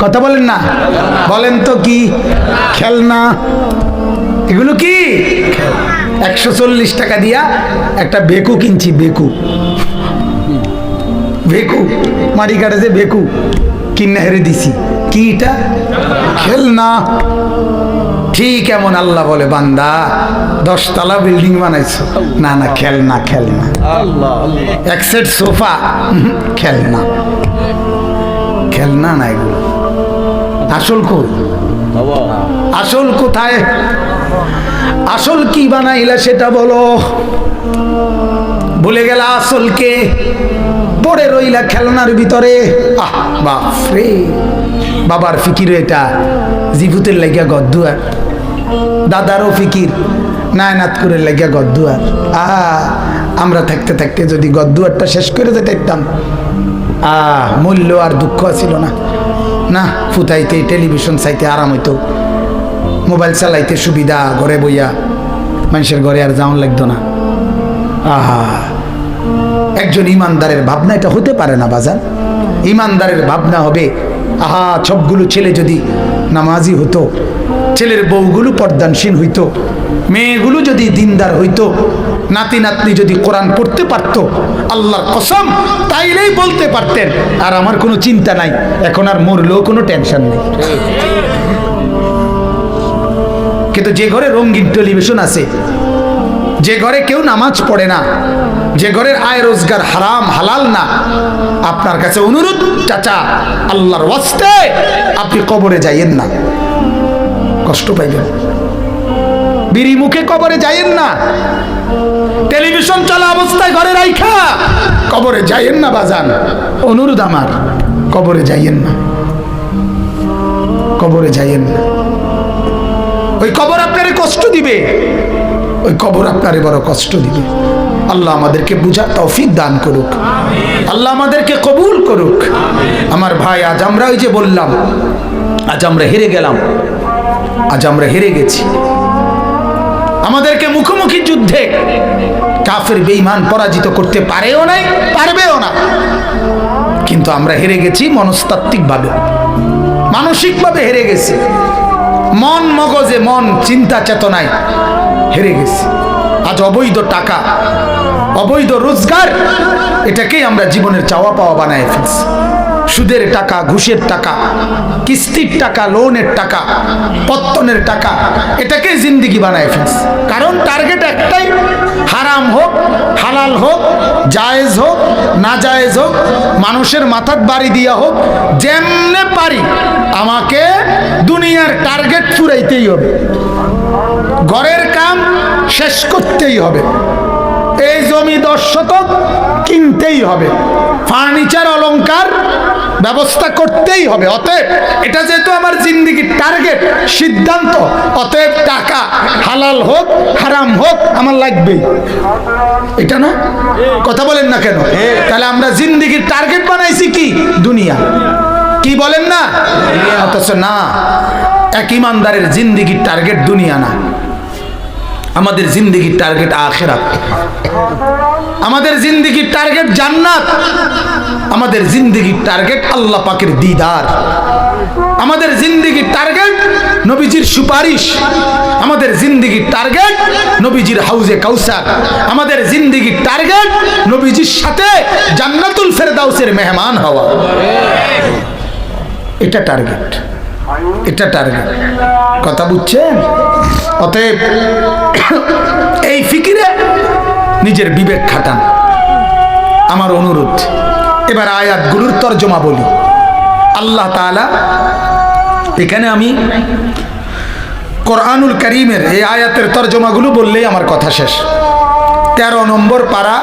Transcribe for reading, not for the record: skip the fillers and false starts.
কথা বলেন না, বলেন তো কি খেলনা? এগুলো কি? 140 টাকা দিয়া একটা বেকু কিনছি, বেকু বেকু মাটি কাটে যে বেকু কিনে হেরে দিছি। কি এটা? খেলনা। ঠিক এমন আল্লাহ বলে, বান্দা 10 তলা বিল্ডিং বানাইছো, না না খেলনা, খেলনা। এক সেট সোফা, খেলনা, খেলনা না এগুলো। আসল কই? আসল কোথায়? আসল কি বানাইলা সেটা বলো। ভুলে গেলা আসলকে, পড়ে রইলা খেলনার ভিতরে। আহ বাপরে, বাবার ফিকির এটা, জিভুতের লাগিয়া গদ্দুয়ার, দাদারও ফিকির নায়নাত করে লাগিয়া গদ্দুয়ার। আমরা থাকতে থাকতে যদি গদ্দুয়ারটা শেষ করে যেতে দেখতাম, মূল্য আর দুঃখ ছিল না। না, ফুটাইতে টেলিভিশন চাইতে আরাম হইতো, মোবাইল চালাইতে সুবিধা, ঘরে বইয়া মানুষের ঘরে আর যাওয়ান লাগতো না। আহা, একজন ইমানদারের ভাবনা এটা হতে পারে না বাজার। ইমানদারের ভাবনা হবে, আহা সবগুলো ছেলে যদি নামাজি হতো, ছেলের বউগুলো পর্দানসীন হইতো, মেয়েগুলো যদি দিনদার হইতো, নাতি নাতনি যদি কোরআন পড়তে পারত, আল্লাহর কসম তাইলেই বলতে পারতেন আর আমার কোনো চিন্তা নাই, এখন আর মরলেও কোনো টেনশন নেই। কিন্তু যে ঘরে রঙিন টেলিভিশন আছে, যে ঘরে কেউ নামাজ পড়ে না, যে ঘরের আয় রোজগার হারাম হালাল না, আপনার কাছে অনুরোধ চাচা, আল্লাহর ওয়াস্তে আপনি কবরে যাইয়েন না, কষ্ট পাইবেন। বিড়ি মুখে কবরে যাইয়েন না, টেলিভিশন চলা অবস্থায় ঘরে রাইখা কবরে যাইয়েন না বাজান, অনুরোধ আমার, কবরে যাইয়েন না, কবরে যাইয়েন না। ওই কবর আপনারে কষ্ট দিবে, ওই কবর আপনারে বড় কষ্ট দিবে। আল্লাহ আমাদেরকে বুঝার তৌফিক দান করুক, আল্লাহ আমাদেরকে কবুল করুক। আমার ভাই, আজ আমরা ওই যে বললাম, আজ আমরা হেরে গেলাম, আজ আমরা হেরে গেছি। আমাদেরকে মুখোমুখি যুদ্ধে কাফের বেঈমান পরাজিত করতে পারেও নাই, পারবেও না। কিন্তু আমরা হেরে গেছি মনস্তাত্ত্বিকভাবে, মানসিকভাবে হেরে গেছি, মন মগজে, মন চিন্তা চেতনায় হেরে গেছি। আজ অবৈধ টাকা, অবৈধ রোজগার, এটাকেই আমরা জীবনের চাওয়া পাওয়া বানায় ফেলছি। সুদের টাকা, ঘুষের টাকা, কিস্তির টাকা, লোনের টাকা, পত্তনের টাকা, এটাকে জিন্দিগি বানায় ফেলছে। কারণ টার্গেট একটাই, হারাম হোক হালাল হোক, জায়েজ হোক না জায়েজ হোক, মানুষের মাথার বাড়ি দিয়া হোক, যেমনে পারি আমাকে দুনিয়ার টার্গেট ফুরাইতেই হবে, ঘরের কাম শেষ করতেই হবে, এই জমি 10 শতক কিনতেই হবে, ফার্নিচার অলংকার ব্যবস্থা করতেই হবে। অতএব এটা যেহেতু আমার জিন্দিগির টার্গেট, সিদ্ধান্ত, অতএব টাকা হালাল হোক হারাম হোক আমার লাগবেই। এটা না? কথা বলেন না কেন? তাহলে আমরা জিন্দিগির টার্গেট বানাইছি কি? দুনিয়া। কি বলেন না? অথচ না, এক ইমানদারের জিন্দিগির টার্গেট দুনিয়া না, আমাদের জিন্দিগির টার্গেট আখিরাত, আমাদের জিন্দিগির টার্গেট জান্নাত, আমাদের জিন্দিগির টার্গেট আল্লাহ পাকের দিদার, আমাদের জিন্দিগির টার্গেট নবীজির সুপারিশ, আমাদের জিন্দিগির টার্গেট নবীজির হাউজে কাউসার, আমাদের জিন্দিগির টার্গেট নবীজির সাথে জান্নাতুল ফেরদাউসের মেহমান হওয়া। এটা টার্গেট, এটা টার্গেট। কথা বুঝছেন? অতএব এই ফিকিরে নিজের বিবেক খাটান, আমার অনুরোধ। এবার আয়াতগুলোর তর্জমা বলি। আল্লাহ তাআলা এখানে, আমি কোরআনুল কারীমের এই আয়াতের তর্জমাগুলো বললেই আমার কথা শেষ। 13 নম্বর পারা